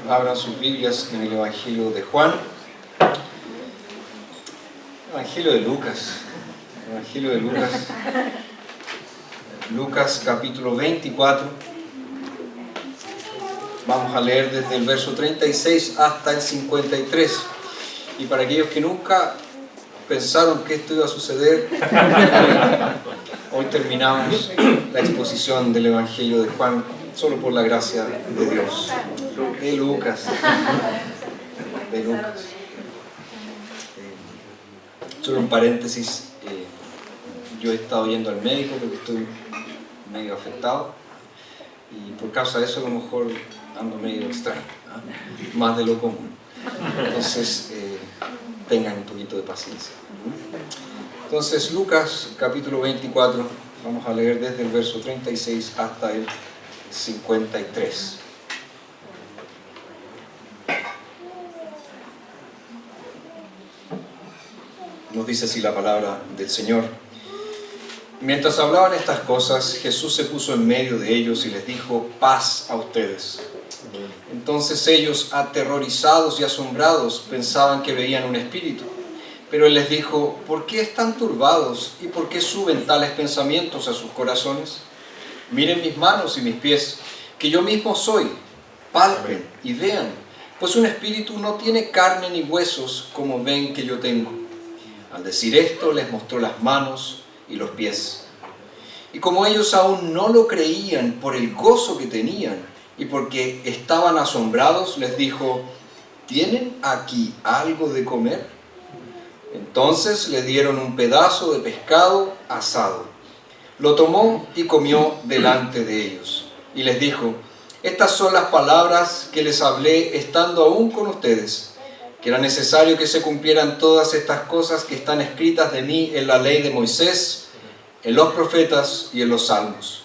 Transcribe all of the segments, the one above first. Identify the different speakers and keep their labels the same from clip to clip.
Speaker 1: abran sus Biblias en el Evangelio de Juan. Evangelio de Lucas. Evangelio de Lucas. Lucas capítulo 24. Vamos a leer desde el verso 36 hasta el 53. Y para aquellos que nunca pensaron que esto iba a suceder, hoy terminamos la exposición del Evangelio de Juan, solo por la gracia de Dios. De Lucas. Solo un paréntesis, yo he estado yendo al médico porque estoy medio afectado y por causa de eso a lo mejor ando medio extraño, ¿eh? Más de lo común. Entonces tengan un poquito de paciencia. Entonces Lucas capítulo 24, vamos a leer desde el verso 36 hasta el 53. Nos dice así la palabra del Señor. Mientras hablaban estas cosas, Jesús se puso en medio de ellos y les dijo: paz a ustedes. Entonces ellos, aterrorizados y asombrados, pensaban que veían un espíritu. Pero Él les dijo: ¿por qué están turbados y por qué suben tales pensamientos a sus corazones? Miren mis manos y mis pies, que yo mismo soy. Palpen y vean, pues un espíritu no tiene carne ni huesos como ven que yo tengo. Al decir esto, les mostró las manos y los pies. Y como ellos aún no lo creían por el gozo que tenían y porque estaban asombrados, les dijo: ¿tienen aquí algo de comer? Entonces le dieron un pedazo de pescado asado. Lo tomó y comió delante de ellos. Y les dijo: estas son las palabras que les hablé estando aún con ustedes, que era necesario que se cumplieran todas estas cosas que están escritas de mí en la ley de Moisés, en los profetas y en los salmos.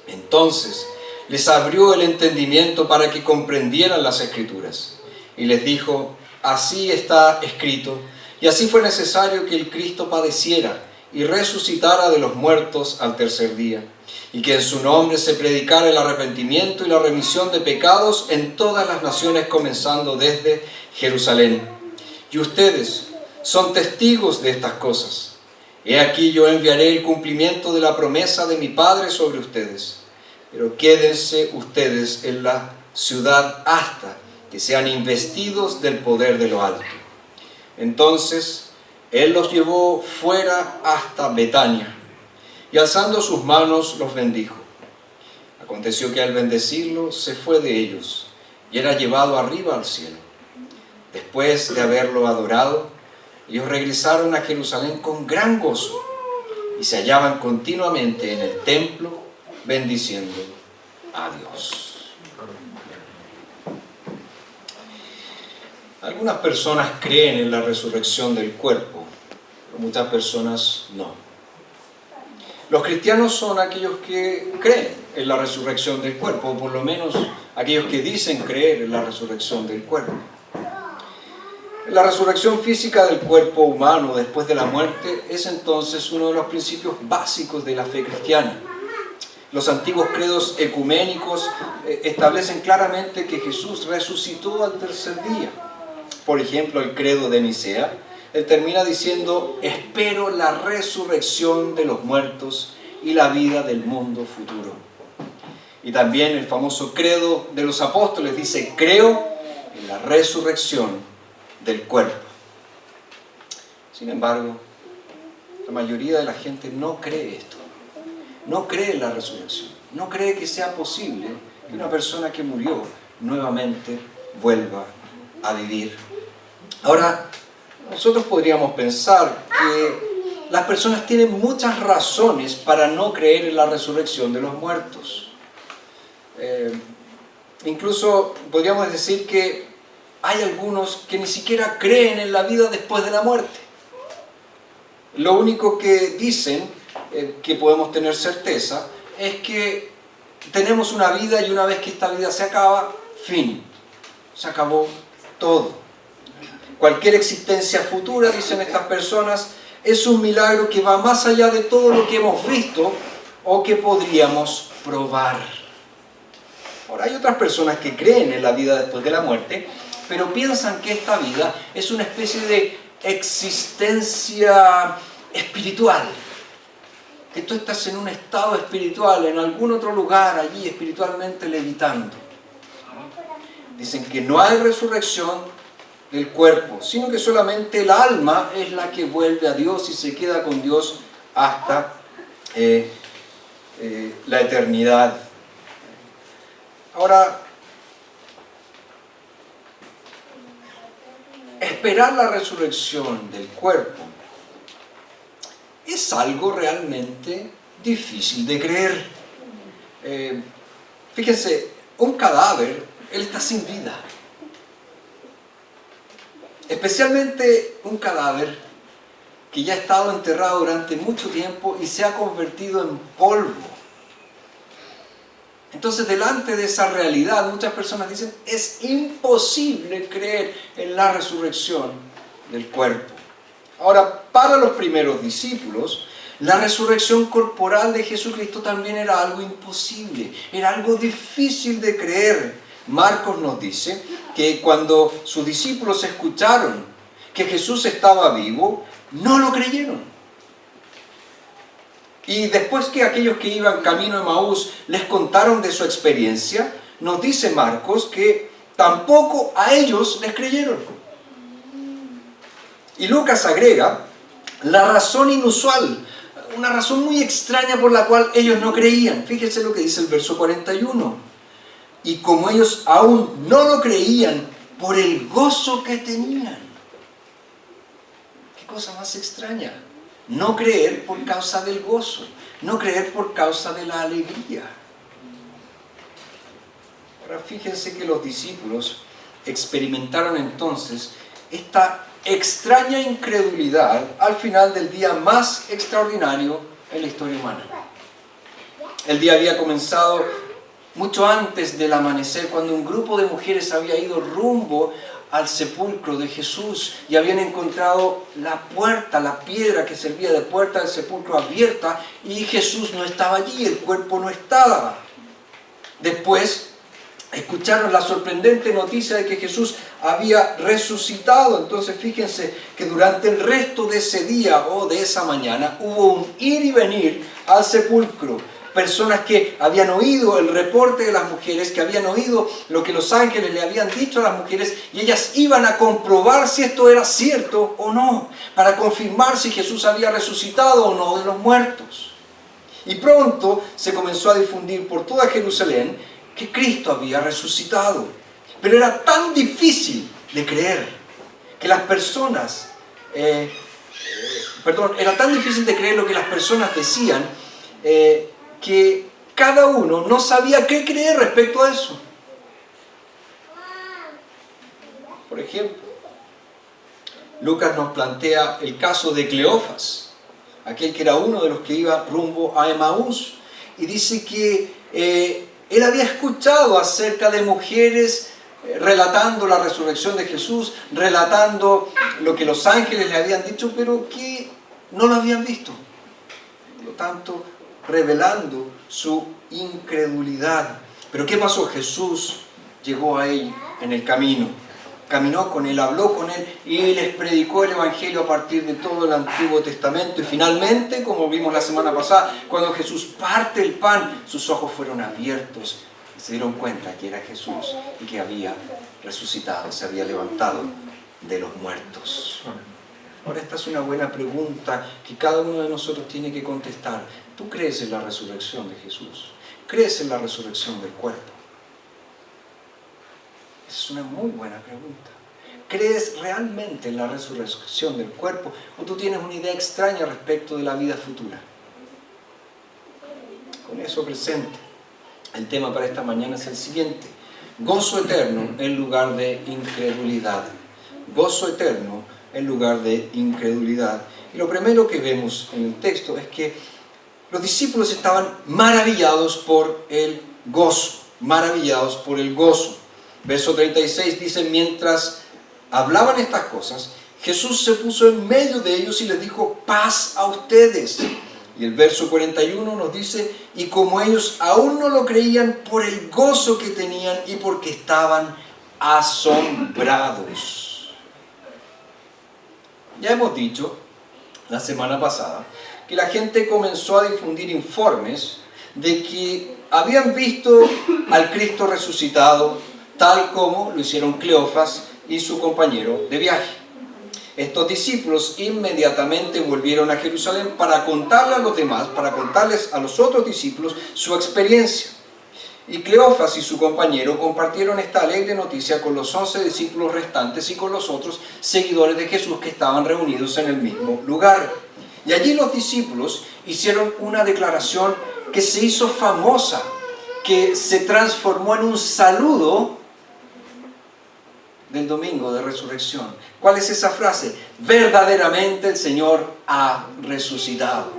Speaker 1: Entonces les abrió el entendimiento para que comprendieran las Escrituras. Y les dijo: así está escrito, y así fue necesario que el Cristo padeciera y resucitara de los muertos al tercer día, y que en su nombre se predicara el arrepentimiento y la remisión de pecados en todas las naciones, comenzando desde Jerusalén. Y ustedes son testigos de estas cosas. He aquí yo enviaré el cumplimiento de la promesa de mi Padre sobre ustedes, pero quédense ustedes en la ciudad hasta que sean investidos del poder de lo alto. Entonces Él los llevó fuera hasta Betania, y alzando sus manos los bendijo. Aconteció que al bendecirlo se fue de ellos, y era llevado arriba al cielo. Después de haberlo adorado, ellos regresaron a Jerusalén con gran gozo, y se hallaban continuamente en el templo, bendiciendo a Dios. Algunas personas creen en la resurrección del cuerpo, pero muchas personas no. Los cristianos son aquellos que creen en la resurrección del cuerpo, o por lo menos aquellos que dicen creer en la resurrección del cuerpo. La resurrección física del cuerpo humano después de la muerte es entonces uno de los principios básicos de la fe cristiana. Los antiguos credos ecuménicos establecen claramente que Jesús resucitó al tercer día. Por ejemplo, el credo de Nicea, él termina diciendo: espero la resurrección de los muertos y la vida del mundo futuro. Y también el famoso credo de los apóstoles dice: creo en la resurrección del cuerpo. Sin embargo, la mayoría de la gente no cree esto. No cree en la resurrección. No cree que sea posible que una persona que murió nuevamente vuelva a vivir. Ahora, nosotros podríamos pensar que las personas tienen muchas razones para no creer en la resurrección de los muertos. Incluso podríamos decir que hay algunos que ni siquiera creen en la vida después de la muerte. Lo único que dicen, que podemos tener certeza, es que tenemos una vida y una vez que esta vida se acaba, fin, se acabó todo. Cualquier existencia futura, dicen estas personas, es un milagro que va más allá de todo lo que hemos visto o que podríamos probar. Ahora, Ahora, hay otras personas que creen en la vida después de la muerte, pero piensan que esta vida es una especie de existencia espiritual. Que tú estás en un estado espiritual, en algún otro lugar allí espiritualmente levitando. Dicen que no hay resurrección del cuerpo, sino que solamente el alma es la que vuelve a Dios y se queda con Dios hasta la eternidad. Ahora, esperar la resurrección del cuerpo es algo realmente difícil de creer. Fíjense, un cadáver, él está sin vida. Especialmente un cadáver que ya ha estado enterrado durante mucho tiempo y se ha convertido en polvo. Entonces, delante de esa realidad, muchas personas dicen, es imposible creer en la resurrección del cuerpo. Ahora, para los primeros discípulos, la resurrección corporal de Jesucristo también era algo imposible, era algo difícil de creer. Marcos nos dice que cuando sus discípulos escucharon que Jesús estaba vivo, no lo creyeron. Y después que aquellos que iban camino a Emaús les contaron de su experiencia, nos dice Marcos que tampoco a ellos les creyeron. Y Lucas agrega la razón inusual, una razón muy extraña por la cual ellos no creían. Fíjense lo que dice el verso 41. Y como ellos aún no lo creían por el gozo que tenían. Qué cosa más extraña. No creer por causa del gozo, no creer por causa de la alegría. Ahora fíjense que los discípulos experimentaron entonces esta extraña incredulidad al final del día más extraordinario en la historia humana. El día había comenzado mucho antes del amanecer, cuando un grupo de mujeres había ido rumbo al sepulcro de Jesús y habían encontrado la puerta, la piedra que servía de puerta del sepulcro abierta, y Jesús no estaba allí, el cuerpo no estaba. Después escucharon la sorprendente noticia de que Jesús había resucitado. Entonces fíjense que durante el resto de ese día o de esa mañana hubo un ir y venir al sepulcro. Personas que habían oído el reporte de las mujeres, que habían oído lo que los ángeles le habían dicho a las mujeres, y ellas iban a comprobar si esto era cierto o no, para confirmar si Jesús había resucitado o no de los muertos. Y pronto se comenzó a difundir por toda Jerusalén que Cristo había resucitado. Pero era tan difícil de creer que las personas, era tan difícil de creer lo que las personas decían, que cada uno no sabía qué creer respecto a eso. Por ejemplo, Lucas nos plantea el caso de Cleofas, aquel que era uno de los que iba rumbo a Emaús, y dice que él había escuchado acerca de mujeres relatando la resurrección de Jesús, relatando lo que los ángeles le habían dicho, pero que no lo habían visto. Por lo tanto, revelando su incredulidad. Pero ¿qué pasó? Jesús llegó a él en el camino, caminó con él, habló con él y les predicó el Evangelio a partir de todo el Antiguo Testamento. Y finalmente, como vimos la semana pasada, cuando Jesús parte el pan, sus ojos fueron abiertos y se dieron cuenta que era Jesús y que había resucitado, se había levantado de los muertos. Ahora, esta es una buena pregunta que cada uno de nosotros tiene que contestar. ¿Tú crees en la resurrección de Jesús? ¿Crees en la resurrección del cuerpo? Es una muy buena pregunta. ¿Crees realmente en la resurrección del cuerpo o tú tienes una idea extraña respecto de la vida futura? Con eso presente, el tema para esta mañana es el siguiente: gozo eterno en lugar de incredulidad. Gozo eterno en lugar de incredulidad. Y lo primero que vemos en el texto es que los discípulos estaban maravillados por el gozo, maravillados por el gozo. Verso 36 dice: mientras hablaban estas cosas, Jesús se puso en medio de ellos y les dijo: paz a ustedes. Y el verso 41 nos dice, y como ellos aún no lo creían por el gozo que tenían y porque estaban asombrados. Ya hemos dicho la semana pasada que la gente comenzó a difundir informes de que habían visto al Cristo resucitado tal como lo hicieron Cleofas y su compañero de viaje. Estos discípulos inmediatamente volvieron a Jerusalén para contarle a los demás, para contarles a los otros discípulos su experiencia. Y Cleofas y su compañero compartieron esta alegre noticia con los 11 discípulos restantes y con los otros seguidores de Jesús que estaban reunidos en el mismo lugar. Y allí los discípulos hicieron una declaración que se hizo famosa, que se transformó en un saludo del domingo de resurrección. ¿Cuál es esa frase? Verdaderamente el Señor ha resucitado.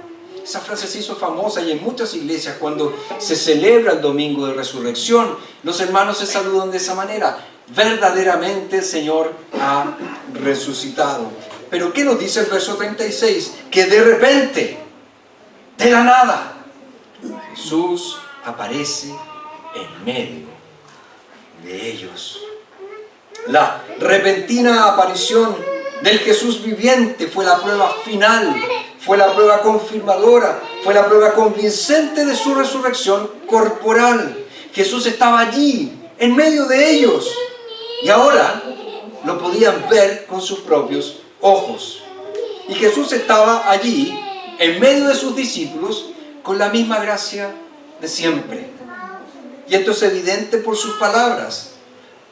Speaker 1: Esa frase se hizo famosa y en muchas iglesias cuando se celebra el domingo de resurrección, los hermanos se saludan de esa manera. Verdaderamente el Señor ha resucitado. Pero ¿qué nos dice el verso 36? Que de repente, de la nada, Jesús aparece en medio de ellos. La repentina aparición del Jesús viviente fue la prueba final, fue la prueba confirmadora, fue la prueba convincente de su resurrección corporal. Jesús estaba allí, en medio de ellos, y ahora lo podían ver con sus propios ojos. Y Jesús estaba allí, en medio de sus discípulos, con la misma gracia de siempre. Y esto es evidente por sus palabras: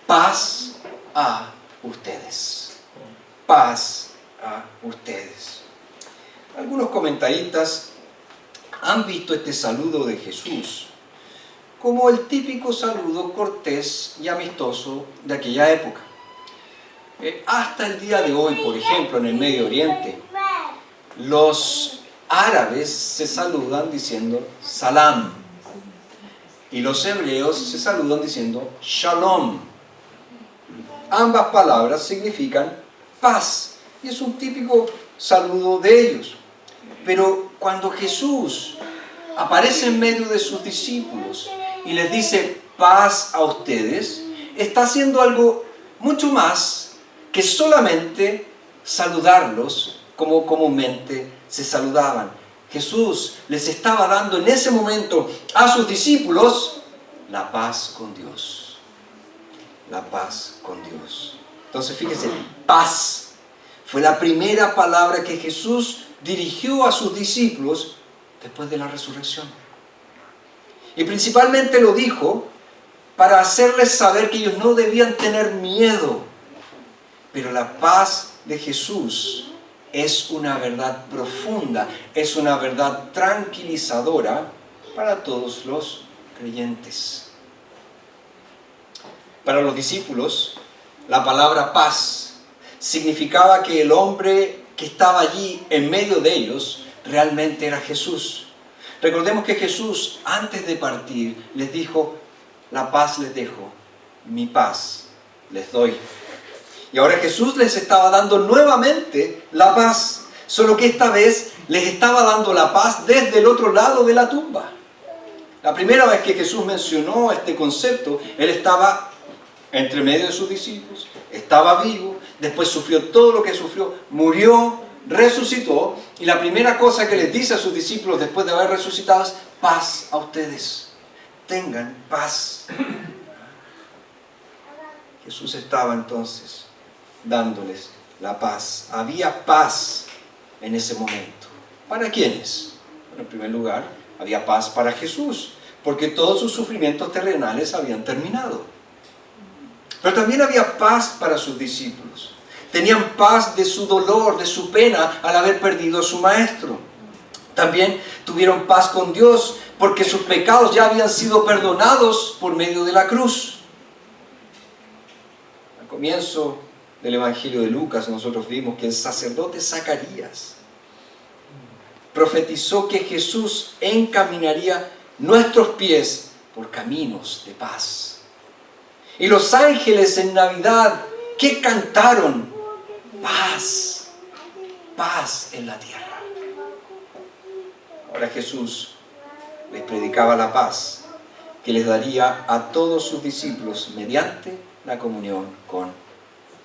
Speaker 1: paz a ustedes. Paz a ustedes. Algunos comentaristas han visto este saludo de Jesús como el típico saludo cortés y amistoso de aquella época. Hasta el día de hoy, por ejemplo, en el Medio Oriente, los árabes se saludan diciendo salam y los hebreos se saludan diciendo shalom. Ambas palabras significan paz y es un típico saludo de ellos. Pero cuando Jesús aparece en medio de sus discípulos y les dice paz a ustedes, está haciendo algo mucho más que solamente saludarlos como comúnmente se saludaban. Jesús les estaba dando en ese momento a sus discípulos la paz con Dios. La paz con Dios. Entonces fíjense, paz fue la primera palabra que Jesús dirigió a sus discípulos después de la resurrección. Y principalmente lo dijo para hacerles saber que ellos no debían tener miedo. Pero la paz de Jesús es una verdad profunda, es una verdad tranquilizadora para todos los creyentes. Para los discípulos, la palabra paz significaba que el hombre que estaba allí en medio de ellos realmente era Jesús. Recordemos que Jesús, antes de partir, les dijo: la paz les dejo, mi paz les doy. Y ahora Jesús les estaba dando nuevamente la paz, solo que esta vez les estaba dando la paz desde el otro lado de la tumba. La primera vez que Jesús mencionó este concepto, Él estaba entre medio de sus discípulos, estaba vivo, después sufrió todo lo que sufrió, murió, resucitó, y la primera cosa que les dice a sus discípulos después de haber resucitado es: paz a ustedes, tengan paz. Jesús estaba entonces dándoles la paz. Había paz en ese momento. ¿Para quiénes? Bueno, en primer lugar, había paz para Jesús, porque todos sus sufrimientos terrenales habían terminado. Pero también había paz para sus discípulos. Tenían paz de su dolor, de su pena al haber perdido a su maestro. También tuvieron paz con Dios porque sus pecados ya habían sido perdonados por medio de la cruz. Al comienzo del Evangelio de Lucas nosotros vimos que el sacerdote Zacarías profetizó que Jesús encaminaría nuestros pies por caminos de paz. Y los ángeles en Navidad, ¿qué cantaron? Paz, paz en la tierra. Ahora Jesús les predicaba la paz que les daría a todos sus discípulos mediante la comunión con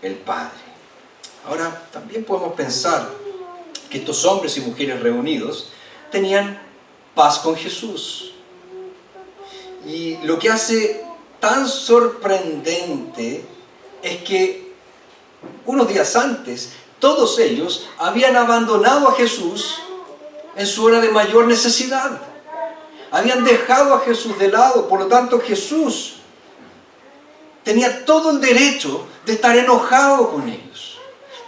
Speaker 1: el Padre. Ahora, también podemos pensar que estos hombres y mujeres reunidos tenían paz con Jesús. Y lo que hace tan sorprendente es que unos días antes todos ellos habían abandonado a Jesús en su hora de mayor necesidad. Habían dejado a Jesús de lado, por lo tanto Jesús tenía todo el derecho de estar enojado con ellos.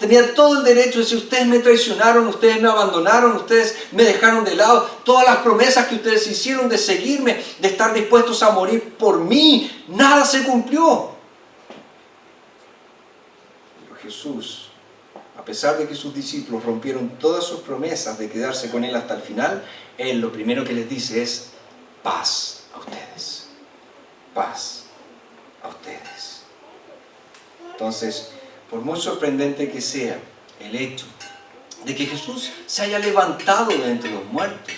Speaker 1: Tenía todo el derecho de decir: ustedes me traicionaron, ustedes me abandonaron, ustedes me dejaron de lado. Todas las promesas que ustedes hicieron de seguirme, de estar dispuestos a morir por mí, nada se cumplió. Pero Jesús, a pesar de que sus discípulos rompieron todas sus promesas de quedarse con Él hasta el final, Él lo primero que les dice es: paz a ustedes. Paz a ustedes. Entonces, por muy sorprendente que sea el hecho de que Jesús se haya levantado de entre los muertos,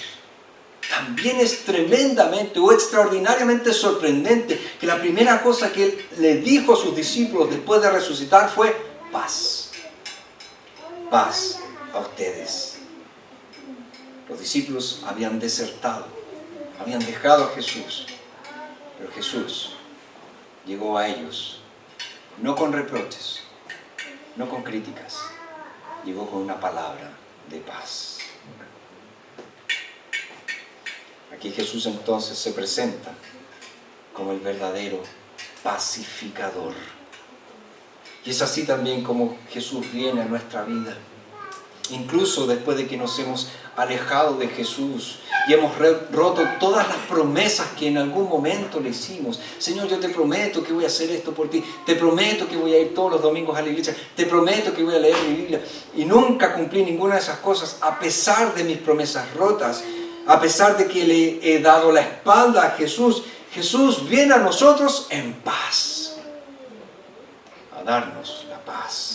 Speaker 1: también es tremendamente o extraordinariamente sorprendente que la primera cosa que Él le dijo a sus discípulos después de resucitar fue: paz. Paz a ustedes. Los discípulos habían desertado, habían dejado a Jesús, pero Jesús llegó a ellos no con reproches, no con críticas, llegó con una palabra de paz. Aquí Jesús entonces se presenta como el verdadero pacificador. Y es así también como Jesús viene a nuestra vida. Incluso después de que nos hemos alejado de Jesús y hemos roto todas las promesas que en algún momento le hicimos. Señor, yo te prometo que voy a hacer esto por ti. Te prometo que voy a ir todos los domingos a la iglesia. Te prometo que voy a leer mi Biblia. Y nunca cumplí ninguna de esas cosas a pesar de mis promesas rotas. A pesar de que le he dado la espalda a Jesús. Jesús viene a nosotros en paz. A darnos la paz.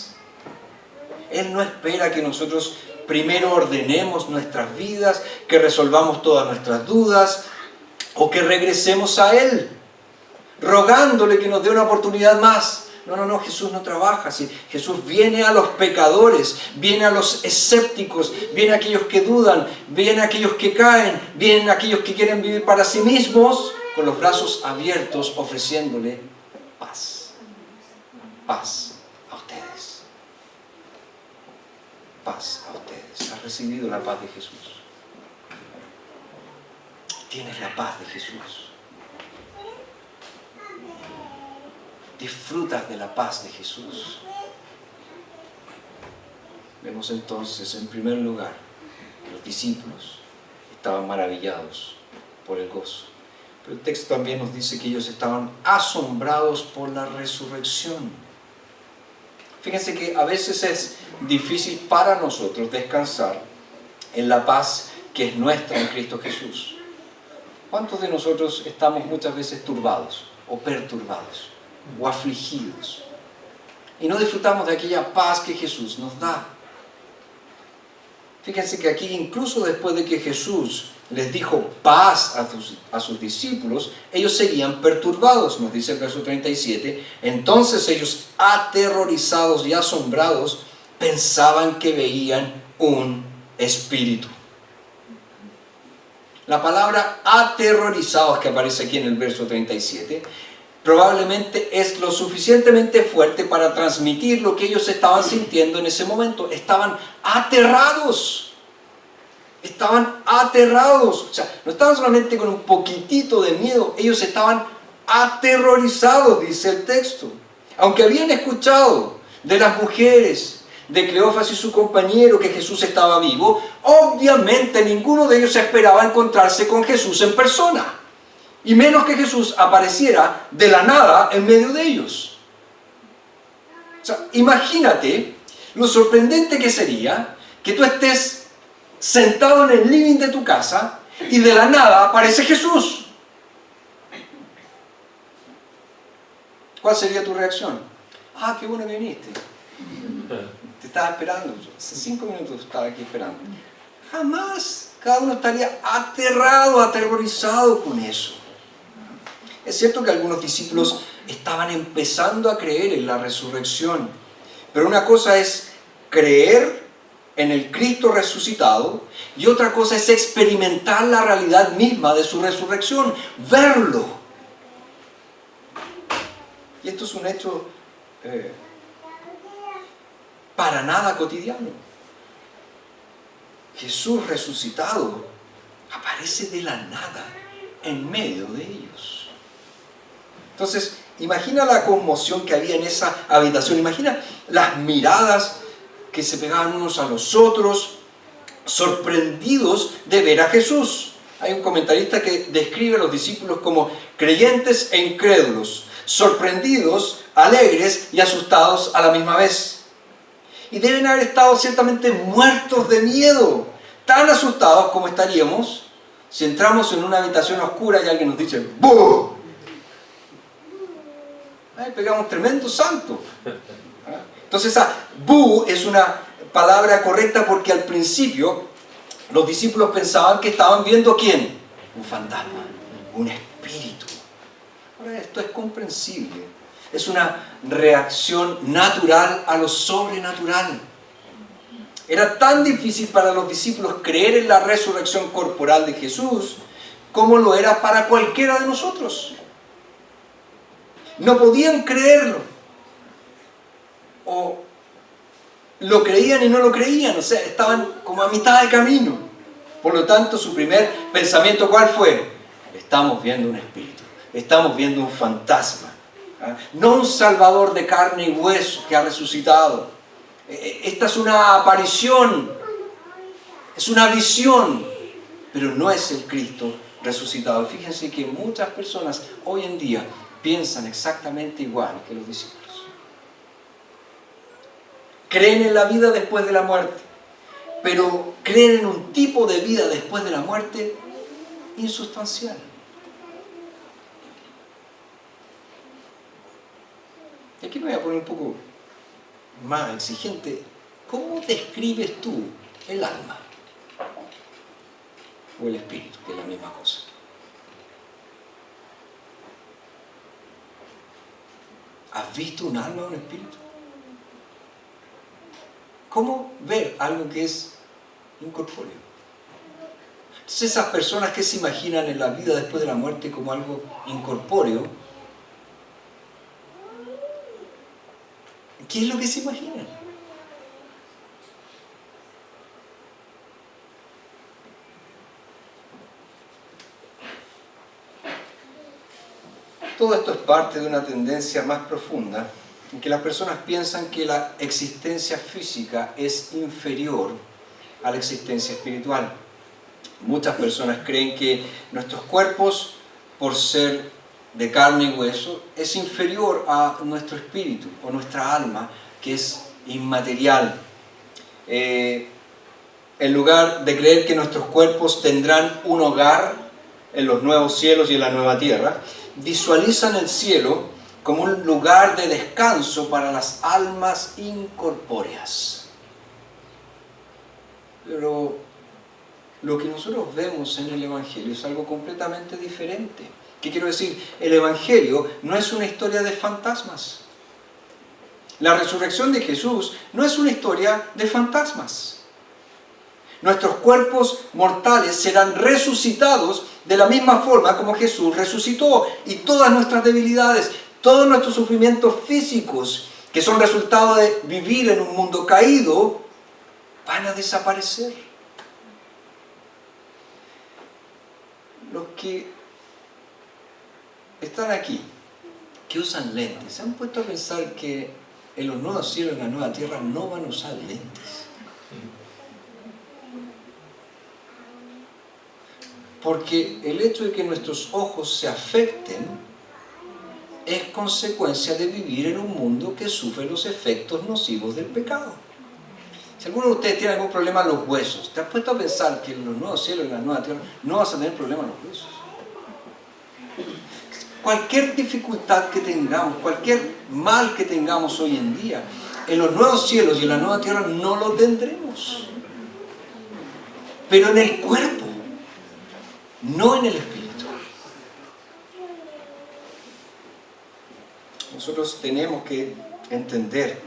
Speaker 1: Él no espera que nosotros primero ordenemos nuestras vidas, que resolvamos todas nuestras dudas o que regresemos a Él, rogándole que nos dé una oportunidad más. No, Jesús no trabaja así. Jesús viene a los pecadores, viene a los escépticos, viene a aquellos que dudan, viene a aquellos que caen, viene a aquellos que quieren vivir para sí mismos, con los brazos abiertos, ofreciéndole paz. Paz a ustedes. Paz a ustedes. ¿Has recibido la paz de Jesús? ¿Tienes la paz de Jesús? ¿Disfrutas de la paz de Jesús? Vemos entonces, en primer lugar, que los discípulos estaban maravillados por el gozo. Pero el texto también nos dice que ellos estaban asombrados por la resurrección. Fíjense que a veces es difícil para nosotros descansar en la paz que es nuestra en Cristo Jesús. ¿Cuántos de nosotros estamos muchas veces turbados o perturbados o afligidos y no disfrutamos de aquella paz que Jesús nos da? Fíjense que aquí, incluso después de que Jesús les dijo paz a sus discípulos, ellos seguían perturbados, nos dice el verso 37. Entonces ellos, aterrorizados y asombrados, pensaban que veían un espíritu. La palabra aterrorizados que aparece aquí en el verso 37 probablemente es lo suficientemente fuerte para transmitir lo que ellos estaban sintiendo en ese momento. Estaban aterrados. Estaban aterrados. O sea, no estaban solamente con un poquitito de miedo, ellos estaban aterrorizados, dice el texto. Aunque habían escuchado de las mujeres, de Cleofas y su compañero, que Jesús estaba vivo, obviamente ninguno de ellos esperaba encontrarse con Jesús en persona. Y menos que Jesús apareciera de la nada en medio de ellos. O sea, imagínate lo sorprendente que sería que tú estés sentado en el living de tu casa y de la nada aparece Jesús. ¿Cuál sería tu reacción? Ah, qué bueno que viniste. Te estaba esperando. Hace 5 minutos estaba aquí esperando. Jamás Cada uno estaría aterrado, aterrorizado con eso. Es cierto que algunos discípulos estaban empezando a creer en la resurrección, pero una cosa es creer en el Cristo resucitado y otra cosa es experimentar la realidad misma de su resurrección, verlo. Y esto es un hecho para nada cotidiano. Jesús resucitado aparece de la nada en medio de ellos. Entonces, imagina la conmoción que había en esa habitación, imagina las miradas que se pegaban unos a los otros, sorprendidos de ver a Jesús. Hay un comentarista que describe a los discípulos como creyentes e incrédulos, sorprendidos, alegres y asustados a la misma vez. Y deben haber estado ciertamente muertos de miedo, tan asustados como estaríamos si entramos en una habitación oscura y alguien nos dice ¡buh! Ahí pegamos tremendo salto. Entonces esa ¡buh! Es una palabra correcta porque al principio los discípulos pensaban que estaban viendo ¿quién? Un fantasma, un espíritu. Ahora esto es comprensible. Es una reacción natural a lo sobrenatural. Era tan difícil para los discípulos creer en la resurrección corporal de Jesús como lo era para cualquiera de nosotros. No podían creerlo. O lo creían y no lo creían. O sea, estaban como a mitad de camino. Por lo tanto, su primer pensamiento, ¿cuál fue? Estamos viendo un espíritu. Estamos viendo un fantasma. No un salvador de carne y hueso que ha resucitado. Esta es una aparición, es una visión, pero no es el Cristo resucitado. Fíjense que muchas personas hoy en día piensan exactamente igual que los discípulos. Creen en la vida después de la muerte, pero creen en un tipo de vida después de la muerte insustancial. Y aquí me voy a poner un poco más exigente. ¿Cómo describes tú el alma? O el espíritu, que es la misma cosa. ¿Has visto un alma o un espíritu? ¿Cómo ver algo que es incorpóreo? Entonces esas personas que se imaginan en la vida después de la muerte como algo incorpóreo, ¿qué es lo que se imaginan? Todo esto es parte de una tendencia más profunda en que las personas piensan que la existencia física es inferior a la existencia espiritual. Muchas personas creen que nuestros cuerpos, por ser de carne y hueso, es inferior a nuestro espíritu o nuestra alma, que es inmaterial. En lugar de creer que nuestros cuerpos tendrán un hogar en los nuevos cielos y en la nueva tierra, visualizan el cielo como un lugar de descanso para las almas incorpóreas. Pero lo que nosotros vemos en el Evangelio es algo completamente diferente. ¿Qué quiero decir? El Evangelio no es una historia de fantasmas. La resurrección de Jesús no es una historia de fantasmas. Nuestros cuerpos mortales serán resucitados de la misma forma como Jesús resucitó. Y todas nuestras debilidades, todos nuestros sufrimientos físicos, que son resultado de vivir en un mundo caído, van a desaparecer. Los que están aquí, que usan lentes, ¿se han puesto a pensar que en los nuevos cielos y en la nueva tierra no van a usar lentes? Porque el hecho de que nuestros ojos se afecten es consecuencia de vivir en un mundo que sufre los efectos nocivos del pecado. Si alguno de ustedes tiene algún problema en los huesos, ¿te has puesto a pensar que en los nuevos cielos y en la nueva tierra no vas a tener problema en los huesos? Cualquier dificultad que tengamos, cualquier mal que tengamos hoy en día, en los nuevos cielos y en la nueva tierra no lo tendremos. pero en el cuerpo, no en el espíritu. Nosotros tenemos que entender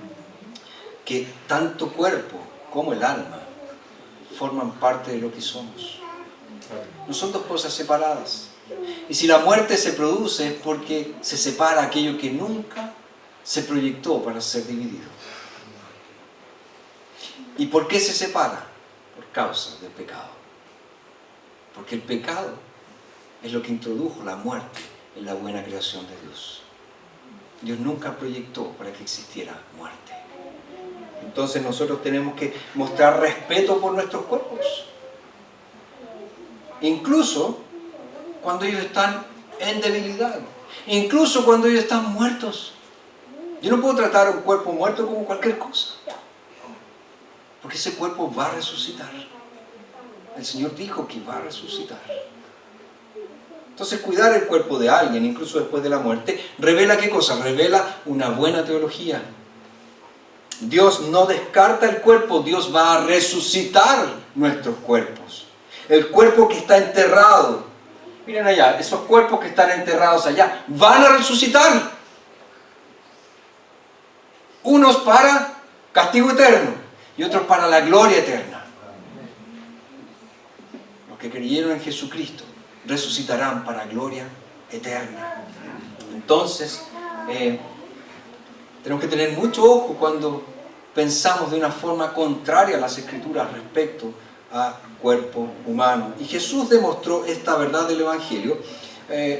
Speaker 1: que tanto cuerpo como el alma forman parte de lo que somos. No son dos cosas separadas. Y si la muerte se produce es porque se separa aquello que nunca se proyectó para ser dividido. ¿Y por qué se separa? Por causa del pecado. Porque el pecado es lo que introdujo la muerte en la buena creación de Dios. Dios nunca proyectó para que existiera muerte. Entonces nosotros tenemos que mostrar respeto por nuestros cuerpos. Incluso cuando ellos están en debilidad. Incluso cuando ellos están muertos. Yo no puedo tratar a un cuerpo muerto como cualquier cosa. Porque ese cuerpo va a resucitar. El Señor dijo que va a resucitar. Entonces cuidar el cuerpo de alguien, incluso después de la muerte, revela ¿qué cosa? Revela una buena teología. Dios no descarta el cuerpo, Dios va a resucitar nuestros cuerpos. El cuerpo que está enterrado, miren allá, esos cuerpos que están enterrados allá, van a resucitar. Unos para castigo eterno y otros para la gloria eterna. Los que creyeron en Jesucristo resucitarán para gloria eterna. Entonces, tenemos que tener mucho ojo cuando pensamos de una forma contraria a las Escrituras respecto a cuerpo humano. Y Jesús demostró esta verdad del Evangelio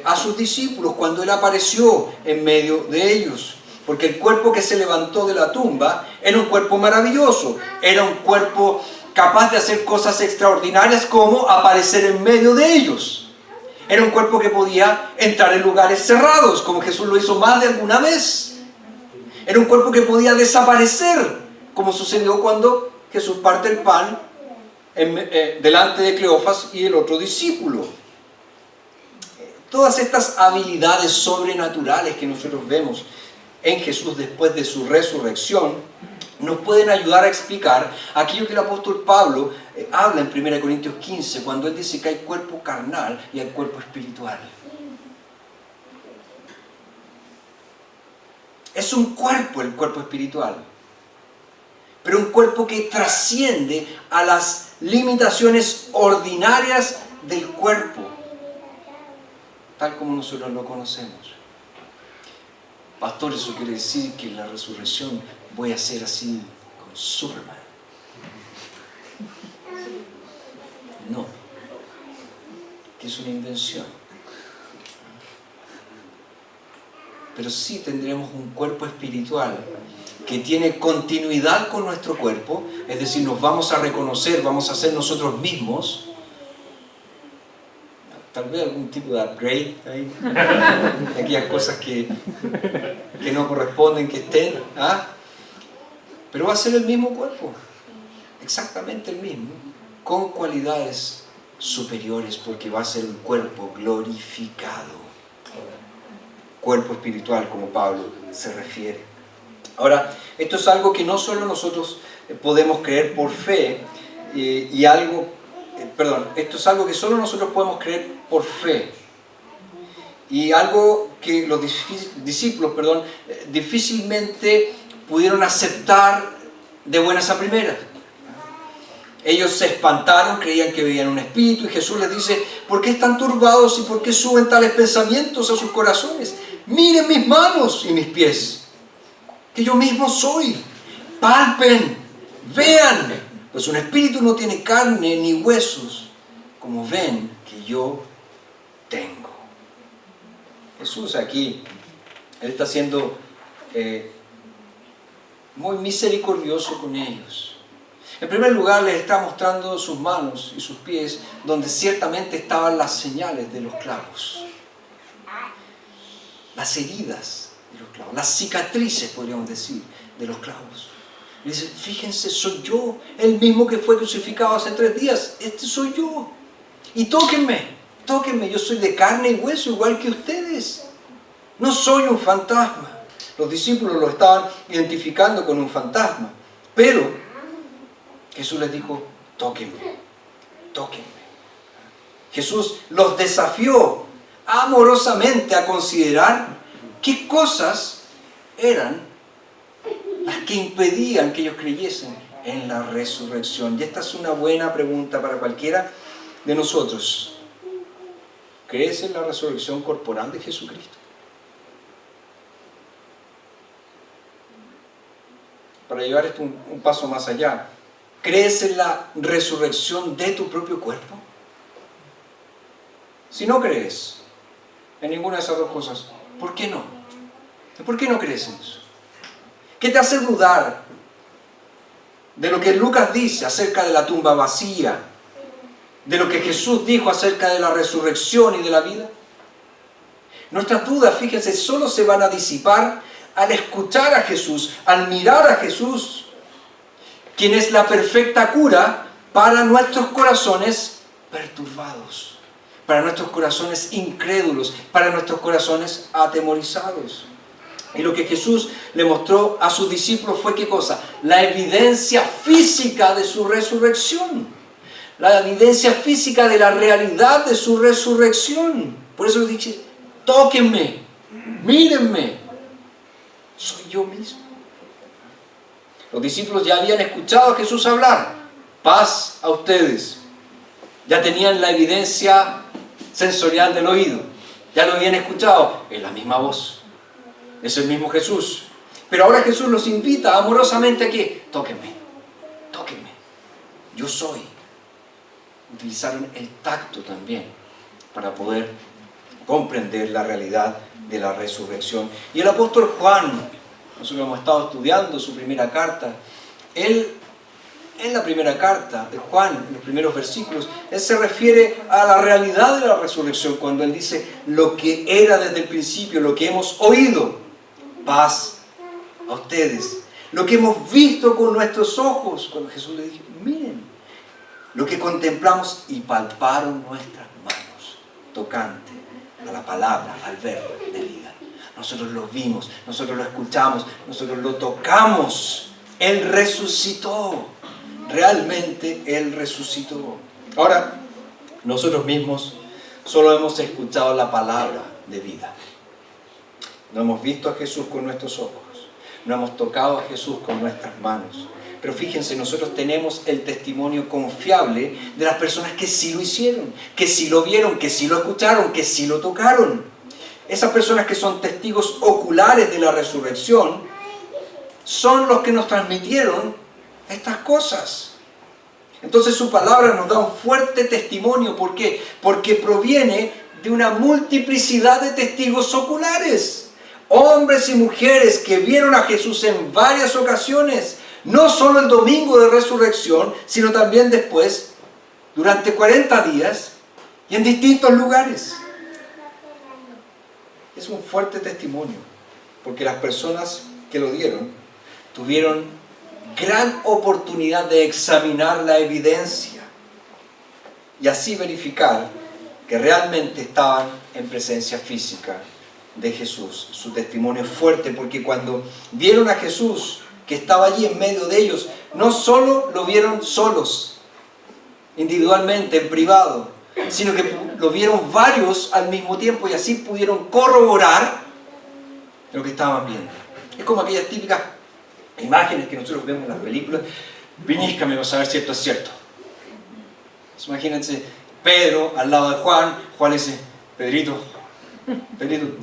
Speaker 1: a sus discípulos cuando Él apareció en medio de ellos. Porque el cuerpo que se levantó de la tumba era un cuerpo maravilloso, era un cuerpo capaz de hacer cosas extraordinarias como aparecer en medio de ellos. Era un cuerpo que podía entrar en lugares cerrados, como Jesús lo hizo más de alguna vez. Era un cuerpo que podía desaparecer, como sucedió cuando Jesús parte el pan delante de Cleofas y el otro discípulo. Todas estas habilidades sobrenaturales que nosotros vemos en Jesús después de su resurrección nos pueden ayudar a explicar aquello que el apóstol Pablo habla en 1 Corintios 15, cuando él dice que hay cuerpo carnal y hay cuerpo espiritual. Es un cuerpo el cuerpo espiritual, pero un cuerpo que trasciende a las limitaciones ordinarias del cuerpo, tal como nosotros lo conocemos. Pastor, eso quiere decir que en la resurrección voy a ser así como Superman. No, que es una invención. Pero sí tendremos un cuerpo espiritual que tiene continuidad con nuestro cuerpo, es decir, nos vamos a reconocer, vamos a ser nosotros mismos. Tal vez algún tipo de upgrade ahí, aquellas cosas que no corresponden que estén, pero va a ser el mismo cuerpo, exactamente el mismo, con cualidades superiores, porque va a ser un cuerpo glorificado, cuerpo espiritual, como Pablo se refiere. Ahora, esto es algo que no solo nosotros podemos creer por fe, esto es algo que solo nosotros podemos creer por fe, y algo que los discípulos difícilmente pudieron aceptar de buenas a primeras. Ellos se espantaron, creían que veían un espíritu, y Jesús les dice: ¿por qué están turbados y por qué suben tales pensamientos a sus corazones? Miren mis manos y mis pies, que yo mismo soy. Palpen, vean, pues un espíritu no tiene carne ni huesos, como ven que yo tengo. Jesús aquí, Él está siendo muy misericordioso con ellos. En primer lugar, les está mostrando sus manos y sus pies, donde ciertamente estaban las señales de los clavos, las heridas de los clavos, las cicatrices, podríamos decir, de los clavos. Y dice: fíjense, soy yo, el mismo que fue crucificado hace 3 días, este soy yo. Y tóquenme, yo soy de carne y hueso igual que ustedes. No soy un fantasma. Los discípulos lo estaban identificando con un fantasma, pero Jesús les dijo: tóquenme.
Speaker 2: tóquenme. Jesús los desafió amorosamente a considerar qué cosas eran las que impedían que ellos creyesen en la resurrección. Y esta es una buena pregunta para cualquiera de nosotros. ¿Crees en la resurrección corporal de Jesucristo? Para llevar esto un paso más allá, ¿crees en la resurrección de tu propio cuerpo? Si no crees en ninguna de esas dos cosas, ¿por qué no? ¿Por qué no crees en eso? ¿Qué te hace dudar de lo que Lucas dice acerca de la tumba vacía? ¿De lo que Jesús dijo acerca de la resurrección y de la vida? Nuestras dudas, fíjense, solo se van a disipar al escuchar a Jesús, al mirar a Jesús, quien es la perfecta cura para nuestros corazones perturbados, para nuestros corazones incrédulos, para nuestros corazones atemorizados. Y lo que Jesús le mostró a sus discípulos fue ¿qué cosa? La evidencia física de su resurrección. La evidencia física de la realidad de su resurrección. Por eso le dije, tóquenme, mírenme, soy yo mismo. Los discípulos ya habían escuchado a Jesús hablar, paz a ustedes. Ya tenían la evidencia sensorial del oído, ya lo habían escuchado, es la misma voz, es el mismo Jesús. Pero ahora Jesús los invita amorosamente a que tóquenme, tóquenme, yo soy. Utilizaron el tacto también para poder comprender la realidad de la resurrección. Y el apóstol Juan, nosotros hemos estado estudiando su primera carta, él en la primera carta de Juan, en los primeros versículos, él se refiere a la realidad de la resurrección cuando él dice lo que era desde el principio, lo que hemos oído, paz a ustedes, lo que hemos visto con nuestros ojos, cuando Jesús le dijo, miren, lo que contemplamos y palparon nuestras manos, tocante a la palabra, al verbo de vida. Nosotros lo vimos, nosotros lo escuchamos, nosotros lo tocamos. Él resucitó. Realmente Él resucitó. Ahora, nosotros mismos solo hemos escuchado la palabra de vida. No hemos visto a Jesús con nuestros ojos. No hemos tocado a Jesús con nuestras manos. Pero fíjense, nosotros tenemos el testimonio confiable de las personas que sí lo hicieron, que sí lo vieron, que sí lo escucharon, que sí lo tocaron. Esas personas que son testigos oculares de la resurrección son los que nos transmitieron estas cosas. Entonces su palabra nos da un fuerte testimonio. ¿Por qué? Porque proviene de una multiplicidad de testigos oculares. Hombres y mujeres que vieron a Jesús en varias ocasiones. No solo el domingo de resurrección, sino también después, durante 40 días y en distintos lugares. Es un fuerte testimonio, porque las personas que lo dieron tuvieron gran oportunidad de examinar la evidencia y así verificar que realmente estaban en presencia física de Jesús. Su testimonio es fuerte porque cuando vieron a Jesús que estaba allí en medio de ellos, no solo lo vieron solos, individualmente, en privado, sino que lo vieron varios al mismo tiempo y así pudieron corroborar lo que estaban viendo. Es como aquellas típicas imágenes que nosotros vemos en las películas. Viníscame, vas a ver si esto es cierto. Imagínense Pedro al lado de Juan. Juan dice, Pedrito,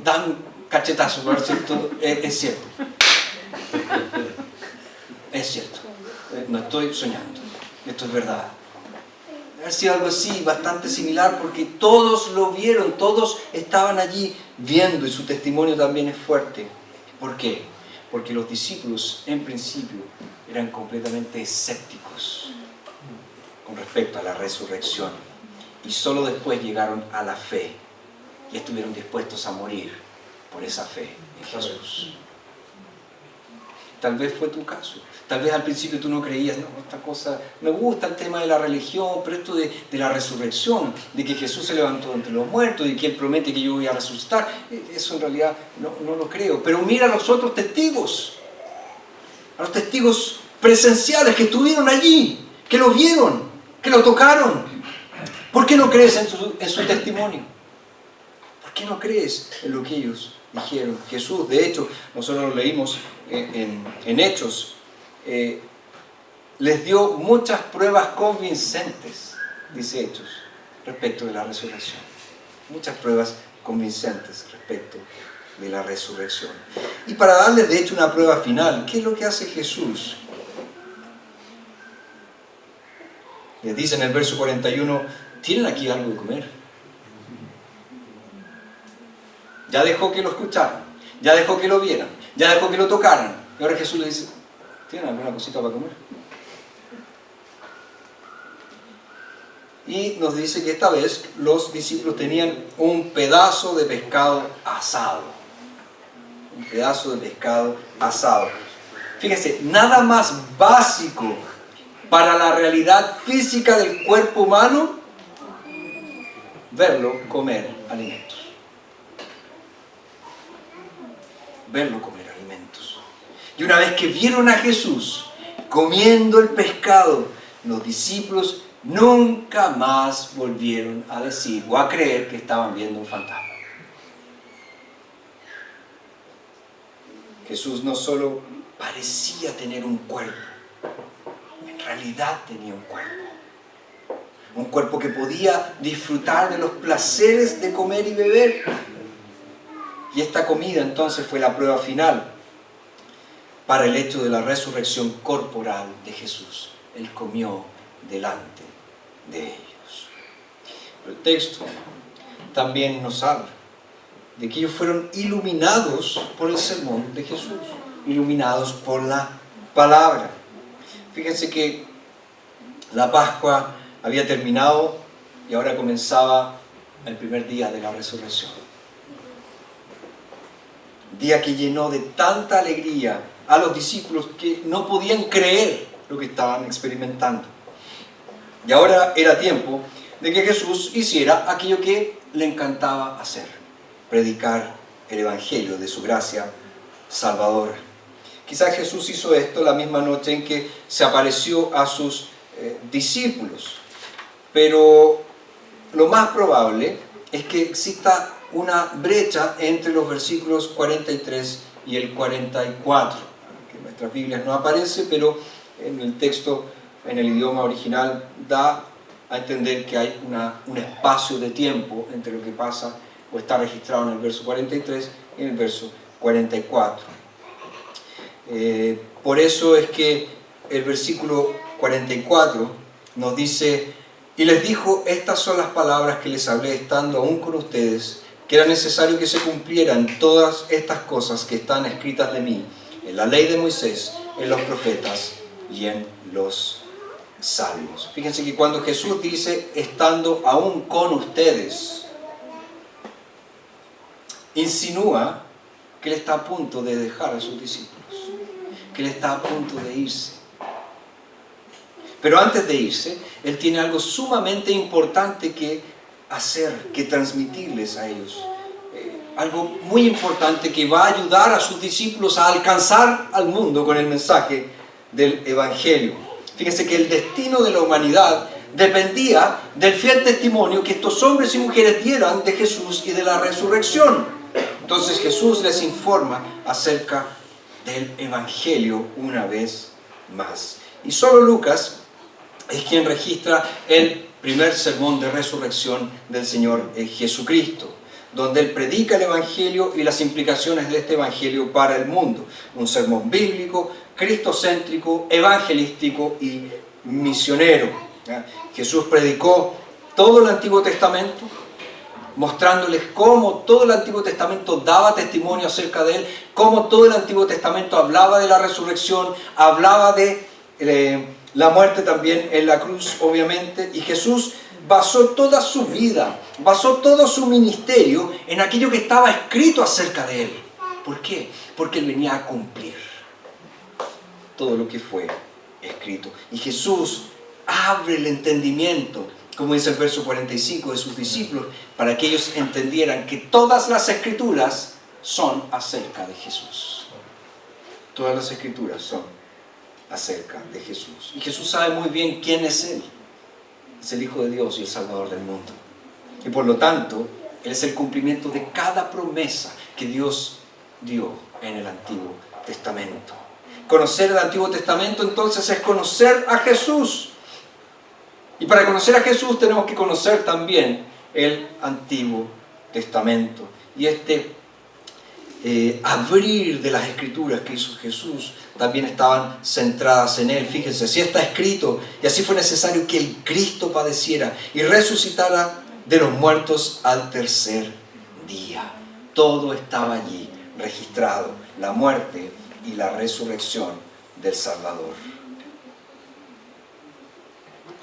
Speaker 2: dan un cachetazo para ver si esto es cierto. Es cierto, no estoy soñando, esto es verdad. Ha sido algo así, bastante similar, porque todos lo vieron, todos estaban allí viendo y su testimonio también es fuerte. ¿Por qué? Porque los discípulos en principio eran completamente escépticos con respecto a la resurrección y solo después llegaron a la fe y estuvieron dispuestos a morir por esa fe en Jesús. Tal vez fue tu caso. Tal vez al principio tú no creías, no, esta cosa, me gusta el tema de la religión, pero esto de la resurrección, de que Jesús se levantó entre los muertos y que Él promete que yo voy a resucitar, eso en realidad no lo creo. Pero mira a los otros testigos, a los testigos presenciales que estuvieron allí, que lo vieron, que lo tocaron, ¿Por qué no crees en su testimonio? ¿Por qué no crees en lo que ellos dijeron? Jesús, de hecho, nosotros lo leímos en Hechos, les dio muchas pruebas convincentes, dice Hechos, respecto de la resurrección. Muchas pruebas convincentes respecto de la resurrección. Y para darles, de hecho, una prueba final, ¿qué es lo que hace Jesús? Les dice en el verso 41, ¿tienen aquí algo de comer? Ya dejó que lo escucharan, ya dejó que lo vieran, ya dejó que lo tocaran. Y ahora Jesús les dice, ¿tienen alguna cosita para comer? Y nos dice que esta vez los discípulos tenían un pedazo de pescado asado. Un pedazo de pescado asado. Fíjense, nada más básico para la realidad física del cuerpo humano, verlo comer alimentos. Verlo comer alimentos. Y una vez que vieron a Jesús comiendo el pescado, los discípulos nunca más volvieron a decir o a creer que estaban viendo un fantasma. Jesús no solo parecía tener un cuerpo, en realidad tenía un cuerpo. Un cuerpo que podía disfrutar de los placeres de comer y beber. Y esta comida entonces fue la prueba final para el hecho de la resurrección corporal de Jesús. Él comió delante de ellos. Pero el texto también nos habla de que ellos fueron iluminados por el sermón de Jesús, iluminados por la palabra. Fíjense que la Pascua había terminado y ahora comenzaba el primer día de la resurrección. Día que llenó de tanta alegría a los discípulos que no podían creer lo que estaban experimentando. Y ahora era tiempo de que Jesús hiciera aquello que le encantaba hacer: predicar el Evangelio de su gracia salvadora. Quizás Jesús hizo esto la misma noche en que se apareció a sus discípulos, pero lo más probable es que exista una brecha entre los versículos 43 y el 44, que en nuestras Biblias no aparece, pero en el texto, en el idioma original, da a entender que hay un espacio de tiempo entre lo que pasa o está registrado en el verso 43 y en el verso 44. Por eso es que el versículo 44 nos dice: y les dijo, estas son las palabras que les hablé estando aún con ustedes, que era necesario que se cumplieran todas estas cosas que están escritas de mí, en la ley de Moisés, en los profetas y en los salmos. Fíjense que cuando Jesús dice, estando aún con ustedes, insinúa que Él está a punto de dejar a sus discípulos, que Él está a punto de irse. Pero antes de irse, Él tiene algo sumamente importante que hacer, que transmitirles a ellos. Algo muy importante que va a ayudar a sus discípulos a alcanzar al mundo con el mensaje del Evangelio. Fíjense que el destino de la humanidad dependía del fiel testimonio que estos hombres y mujeres dieran de Jesús y de la resurrección. Entonces Jesús les informa acerca del Evangelio una vez más. Y solo Lucas es quien registra el primer sermón de resurrección del Señor Jesucristo, donde Él predica el Evangelio y las implicaciones de este Evangelio para el mundo. Un sermón bíblico, cristocéntrico, evangelístico y misionero. Jesús predicó todo el Antiguo Testamento, mostrándoles cómo todo el Antiguo Testamento daba testimonio acerca de Él, cómo todo el Antiguo Testamento hablaba de la resurrección, hablaba de la muerte también en la cruz, obviamente, y Jesús basó toda su vida, basó todo su ministerio en aquello que estaba escrito acerca de Él. ¿Por qué? Porque Él venía a cumplir todo lo que fue escrito. Y Jesús abre el entendimiento, como dice el verso 45, de sus discípulos, para que ellos entendieran que todas las Escrituras son acerca de Jesús. Todas las Escrituras son acerca de Jesús. Y Jesús sabe muy bien quién es Él. es el Hijo de Dios y el Salvador del mundo. Y por lo tanto, Él es el cumplimiento de cada promesa que Dios dio en el Antiguo Testamento. Conocer el Antiguo Testamento entonces es conocer a Jesús. Y para conocer a Jesús tenemos que conocer también el Antiguo Testamento. Y abrir de las Escrituras que hizo Jesús también estaban centradas en Él. Fíjense, así está escrito, y así fue necesario que el Cristo padeciera y resucitara de los muertos al tercer día. Todo estaba allí registrado, la muerte y la resurrección del Salvador.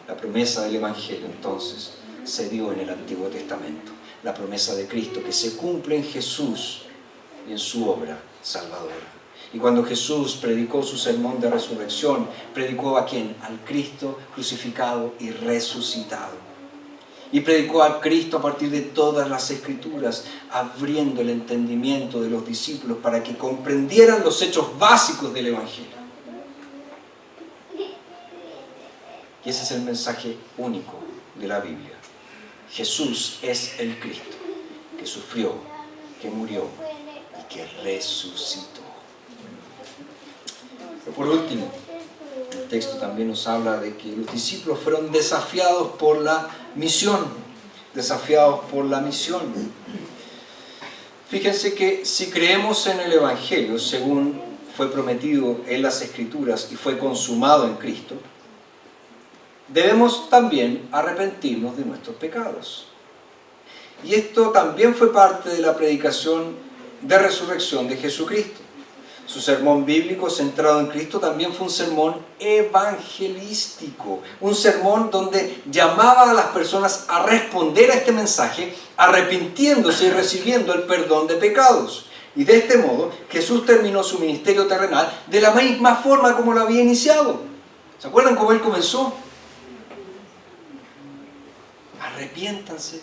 Speaker 2: La promesa del Evangelio entonces se dio en el Antiguo Testamento. La promesa de Cristo que se cumple en Jesús y en su obra salvadora. Y cuando Jesús predicó su sermón de resurrección, predicó ¿a quién? Al Cristo crucificado y resucitado. Y predicó a Cristo a partir de todas las Escrituras, abriendo el entendimiento de los discípulos para que comprendieran los hechos básicos del Evangelio. Y ese es el mensaje único de la Biblia. Jesús es el Cristo que sufrió, que murió y que resucitó. Pero por último, el texto también nos habla de que los discípulos fueron desafiados por la misión. Desafiados por la misión. Fíjense que si creemos en el Evangelio, según fue prometido en las Escrituras y fue consumado en Cristo, debemos también arrepentirnos de nuestros pecados. Y esto también fue parte de la predicación de resurrección de Jesucristo. Su sermón bíblico centrado en Cristo también fue un sermón evangelístico, un sermón donde llamaba a las personas a responder a este mensaje, arrepintiéndose y recibiendo el perdón de pecados. Y de este modo, Jesús terminó su ministerio terrenal de la misma forma como lo había iniciado. ¿Se acuerdan cómo Él comenzó? Arrepiéntanse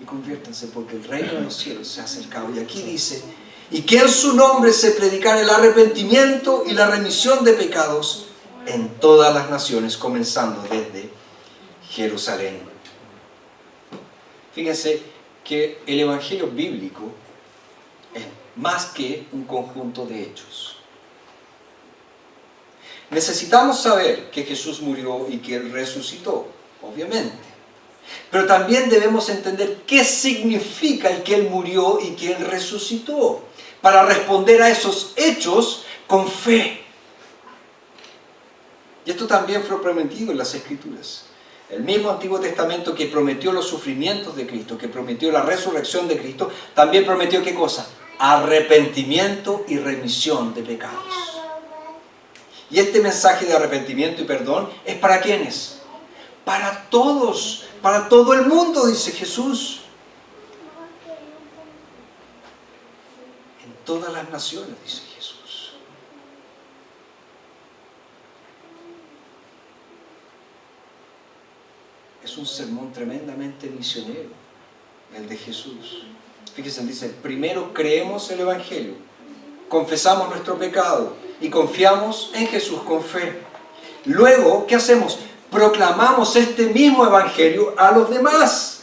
Speaker 2: y conviértanse porque el reino de los cielos se ha acercado. Y aquí dice, y que en su nombre se predicara el arrepentimiento y la remisión de pecados en todas las naciones, comenzando desde Jerusalén. Fíjense que el Evangelio bíblico es más que un conjunto de hechos. Necesitamos saber que Jesús murió y que Él resucitó, obviamente. Pero también debemos entender qué significa el que Él murió y que Él resucitó, para responder a esos hechos con fe. Y esto también fue prometido en las Escrituras. El mismo Antiguo Testamento que prometió los sufrimientos de Cristo, que prometió la resurrección de Cristo, también prometió ¿qué cosa? Arrepentimiento y remisión de pecados. Y este mensaje de arrepentimiento y perdón es ¿para quiénes? Para todos, para todo el mundo, dice Jesús. En todas las naciones, dice Jesús. Es un sermón tremendamente misionero, el de Jesús. Fíjense, dice, primero creemos el Evangelio, confesamos nuestro pecado y confiamos en Jesús con fe. Luego, ¿qué hacemos? Proclamamos este mismo Evangelio a los demás.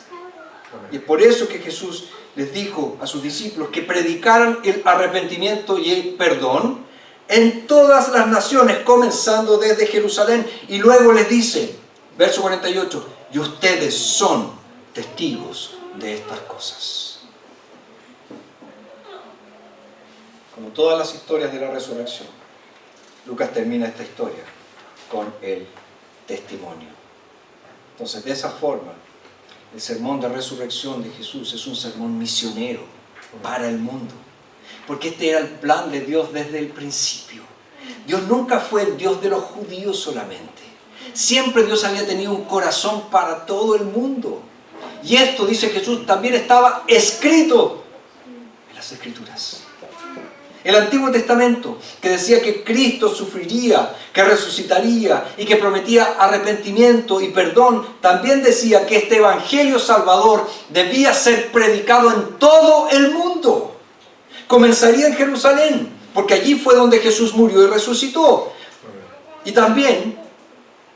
Speaker 2: Y es por eso que Jesús les dijo a sus discípulos que predicaran el arrepentimiento y el perdón en todas las naciones, comenzando desde Jerusalén. Y luego les dice, verso 48, y ustedes son testigos de estas cosas. Como todas las historias de la resurrección, Lucas termina esta historia con el testimonio. Entonces, de esa forma, el sermón de resurrección de Jesús es un sermón misionero para el mundo, porque este era el plan de Dios desde el principio. Dios nunca fue el Dios de los judíos solamente. Siempre Dios había tenido un corazón para todo el mundo. Y esto, dice Jesús, también estaba escrito en las Escrituras. El Antiguo Testamento, que decía que Cristo sufriría, que resucitaría y que prometía arrepentimiento y perdón, también decía que este Evangelio Salvador debía ser predicado en todo el mundo. Comenzaría en Jerusalén, porque allí fue donde Jesús murió y resucitó. Y también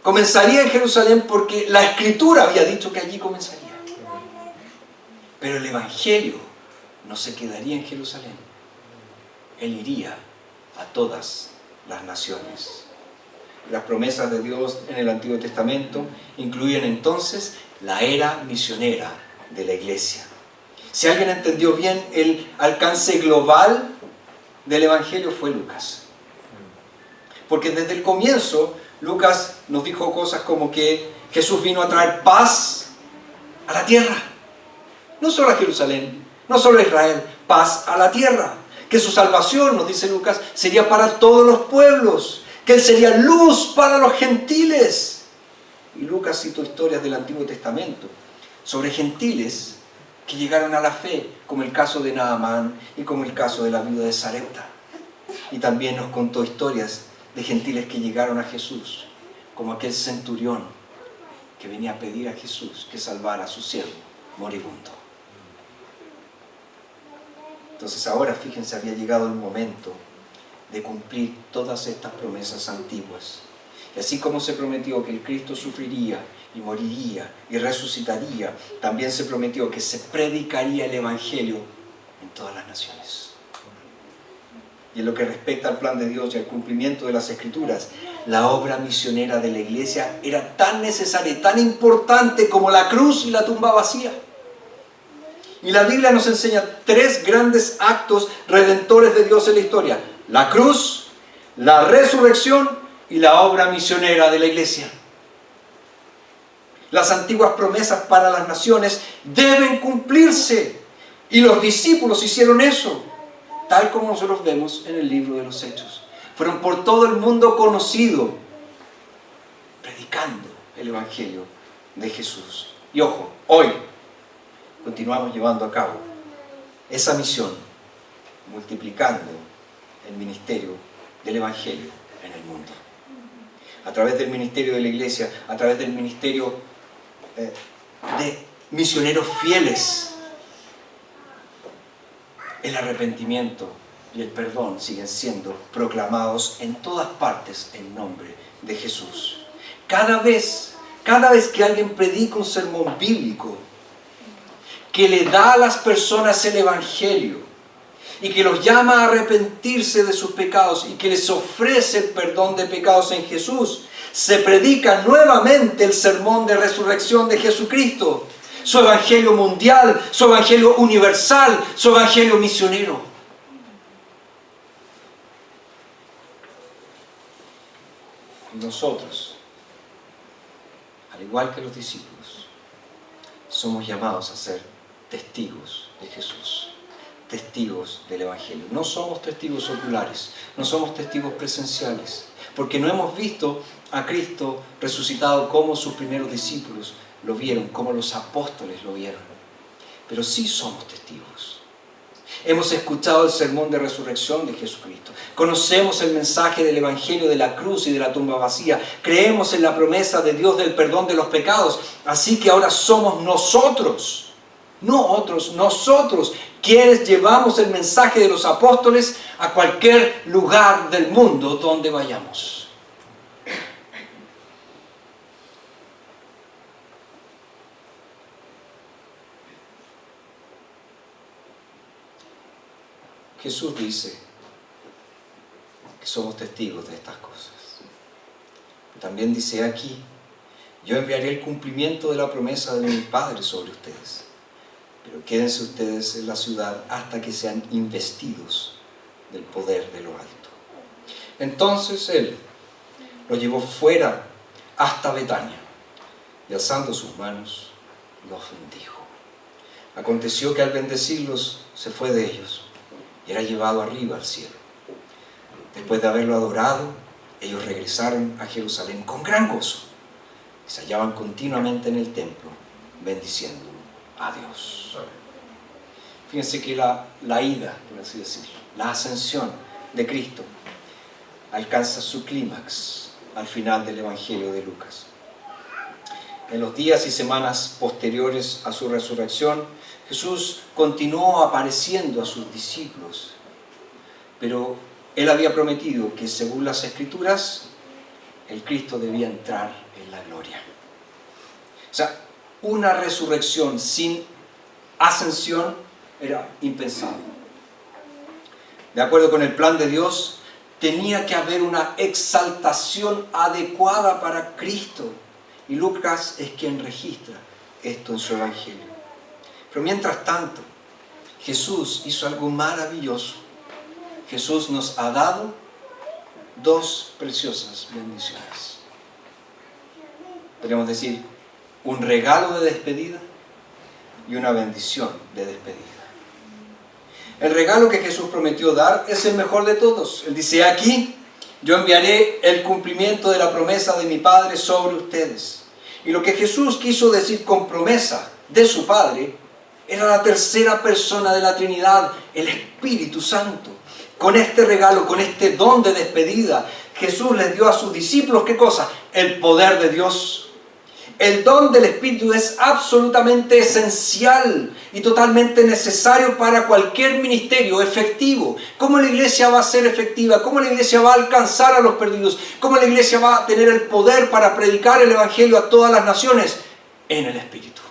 Speaker 2: Comenzaría en Jerusalén porque la Escritura había dicho que allí comenzaría. Pero el Evangelio no se quedaría en Jerusalén. Él iría a todas las naciones. Las promesas de Dios en el Antiguo Testamento incluyen entonces la era misionera de la iglesia. Si alguien entendió bien el alcance global del Evangelio fue Lucas. Porque desde el comienzo Lucas nos dijo cosas como que Jesús vino a traer paz a la tierra. No solo a Jerusalén, no solo a Israel, paz a la tierra. Que su salvación, nos dice Lucas, sería para todos los pueblos. Que Él sería luz para los gentiles. Y Lucas citó historias del Antiguo Testamento sobre gentiles que llegaron a la fe, como el caso de Naamán y como el caso de la viuda de Sarepta. Y también nos contó historias de gentiles que llegaron a Jesús, como aquel centurión que venía a pedir a Jesús que salvara a su siervo moribundo. Entonces ahora, fíjense, había llegado el momento de cumplir todas estas promesas antiguas. Y así como se prometió que el Cristo sufriría y moriría y resucitaría, también se prometió que se predicaría el Evangelio en todas las naciones. Y en lo que respecta al plan de Dios y al cumplimiento de las Escrituras, la obra misionera de la iglesia era tan necesaria y tan importante como la cruz y la tumba vacía. Y la Biblia nos enseña 3 grandes actos redentores de Dios en la historia: la cruz, la resurrección y la obra misionera de la iglesia. Las antiguas promesas para las naciones deben cumplirse, y los discípulos hicieron eso, tal como nosotros vemos en el libro de los Hechos. Fueron por todo el mundo conocido, predicando el Evangelio de Jesús. Y ojo, hoy continuamos llevando a cabo esa misión, multiplicando el ministerio del Evangelio en el mundo. A través del ministerio de la iglesia, a través del ministerio de misioneros fieles, el arrepentimiento y el perdón siguen siendo proclamados en todas partes en nombre de Jesús. Cada vez que alguien predica un sermón bíblico que le da a las personas el Evangelio y que los llama a arrepentirse de sus pecados y que les ofrece el perdón de pecados en Jesús, se predica nuevamente el sermón de resurrección de Jesucristo, su Evangelio mundial, su Evangelio universal, su Evangelio misionero. Y nosotros, al igual que los discípulos, somos llamados a ser testigos de Jesús, testigos del Evangelio. No somos testigos oculares, no somos testigos presenciales, porque no hemos visto a Cristo resucitado como sus primeros discípulos lo vieron, como los apóstoles lo vieron. Pero sí somos testigos. Hemos escuchado el sermón de resurrección de Jesucristo. Conocemos el mensaje del Evangelio de la cruz y de la tumba vacía. Creemos en la promesa de Dios del perdón de los pecados. Así que ahora somos nosotros, no otros, nosotros, quienes llevamos el mensaje de los apóstoles a cualquier lugar del mundo donde vayamos. Jesús dice que somos testigos de estas cosas. También dice aquí: yo enviaré el cumplimiento de la promesa de mi Padre sobre ustedes, pero quédense ustedes en la ciudad hasta que sean investidos del poder de lo alto. Entonces Él los llevó fuera hasta Betania y alzando sus manos los bendijo. Aconteció que al bendecirlos se fue de ellos y era llevado arriba al cielo. Después de haberlo adorado, ellos regresaron a Jerusalén con gran gozo y se hallaban continuamente en el templo bendiciendo a Dios. Fíjense que la ida, por así decirlo, la ascensión de Cristo alcanza su clímax al final del Evangelio de Lucas. En los días y semanas posteriores a su resurrección, Jesús continuó apareciendo a sus discípulos, pero Él había prometido que según las Escrituras, el Cristo debía entrar en la gloria. O sea, una resurrección sin ascensión era impensable. De acuerdo con el plan de Dios, tenía que haber una exaltación adecuada para Cristo. Y Lucas es quien registra esto en su Evangelio. Pero mientras tanto, Jesús hizo algo maravilloso. Jesús nos ha dado dos preciosas bendiciones. Podríamos decir, un regalo de despedida y una bendición de despedida. El regalo que Jesús prometió dar es el mejor de todos. Él dice, aquí yo enviaré el cumplimiento de la promesa de mi Padre sobre ustedes. Y lo que Jesús quiso decir con promesa de su Padre era la tercera persona de la Trinidad, el Espíritu Santo. Con este regalo, con este don de despedida, Jesús les dio a sus discípulos, ¿qué cosa? El poder de Dios. El don del Espíritu es absolutamente esencial y totalmente necesario para cualquier ministerio efectivo. ¿Cómo la iglesia va a ser efectiva? ¿Cómo la iglesia va a alcanzar a los perdidos? ¿Cómo la iglesia va a tener el poder para predicar el Evangelio a todas las naciones? En el Espíritu.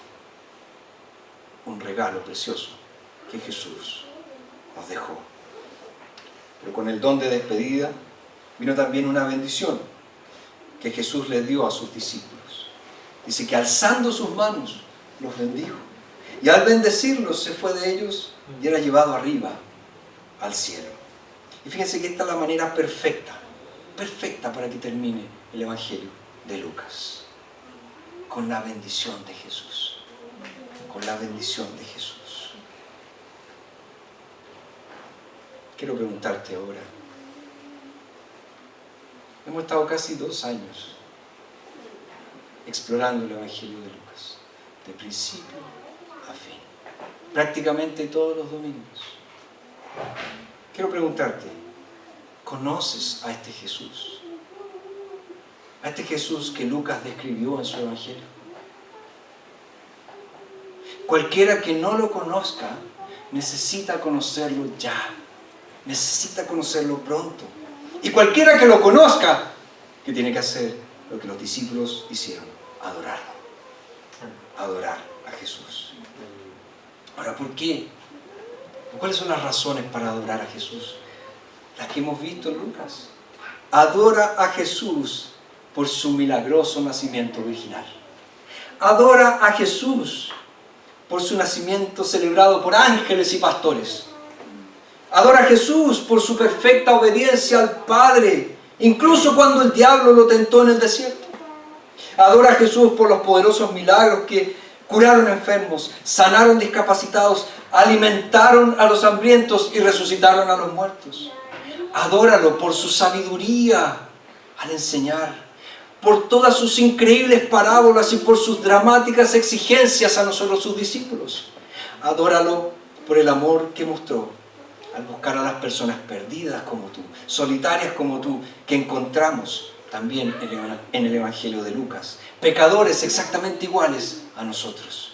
Speaker 2: Un regalo precioso que Jesús nos dejó. Pero con el don de despedida vino también una bendición que Jesús le dio a sus discípulos. Dice que alzando sus manos los bendijo. Y al bendecirlos se fue de ellos y era llevado arriba al cielo. Y fíjense que esta es la manera perfecta para que termine el Evangelio de Lucas. Con la bendición de Jesús. Con la bendición de Jesús. Quiero preguntarte ahora. Hemos estado casi 2 años explorando el Evangelio de Lucas, de principio a fin, prácticamente todos los domingos. Quiero preguntarte, ¿conoces a este Jesús? A este Jesús que Lucas describió en su Evangelio. Cualquiera que no lo conozca necesita conocerlo ya, necesita conocerlo pronto. Y cualquiera que lo conozca, ¿qué tiene que hacer? Lo que los discípulos hicieron, adorarlo, adorar a Jesús. Ahora, ¿por qué? ¿Cuáles son las razones para adorar a Jesús? Las que hemos visto en Lucas. Adora a Jesús por su milagroso nacimiento virginal. Adora a Jesús por su nacimiento celebrado por ángeles y pastores. Adora a Jesús por su perfecta obediencia al Padre, incluso cuando el diablo lo tentó en el desierto. Adora a Jesús por los poderosos milagros que curaron enfermos, sanaron discapacitados, alimentaron a los hambrientos y resucitaron a los muertos. Adóralo por su sabiduría al enseñar, por todas sus increíbles parábolas y por sus dramáticas exigencias a nosotros, sus discípulos. Adóralo por el amor que mostró al buscar a las personas perdidas como tú, solitarias como tú, que encontramos también en el Evangelio de Lucas. Pecadores exactamente iguales a nosotros.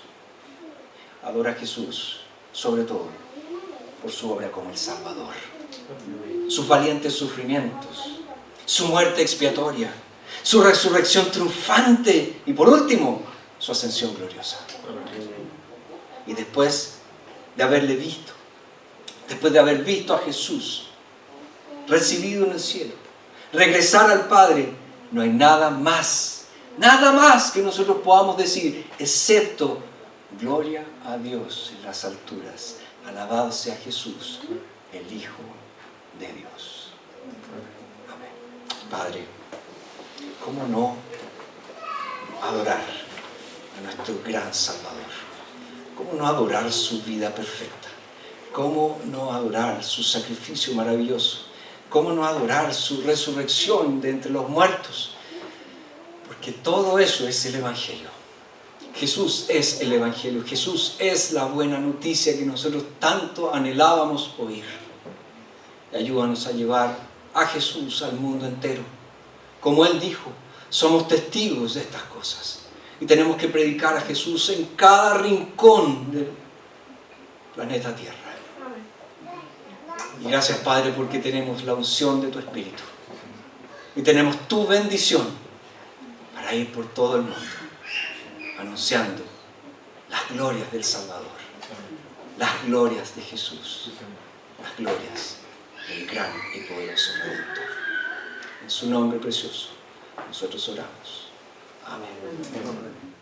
Speaker 2: Adora a Jesús, sobre todo, por su obra como el Salvador. Sus valientes sufrimientos, su muerte expiatoria, su resurrección triunfante y por último, su ascensión gloriosa. Y después de haberle visto, después de haber visto a Jesús recibido en el cielo, regresar al Padre, no hay nada más que nosotros podamos decir, excepto gloria a Dios en las alturas, alabado sea Jesús, el Hijo de Dios. Amén. Padre, ¿cómo no adorar a nuestro gran Salvador? ¿Cómo no adorar su vida perfecta? ¿Cómo no adorar su sacrificio maravilloso? ¿Cómo no adorar su resurrección de entre los muertos? Porque todo eso es el Evangelio. Jesús es el Evangelio. Jesús es la buena noticia que nosotros tanto anhelábamos oír. Y ayúdanos a llevar a Jesús al mundo entero. Como Él dijo, somos testigos de estas cosas. Y tenemos que predicar a Jesús en cada rincón del planeta Tierra. Y gracias, Padre, porque tenemos la unción de tu Espíritu. Y tenemos tu bendición para para ir por todo el mundo anunciando las glorias del Salvador, las glorias de Jesús, las glorias del gran y poderoso Redentor. En su nombre precioso nosotros oramos. Amén.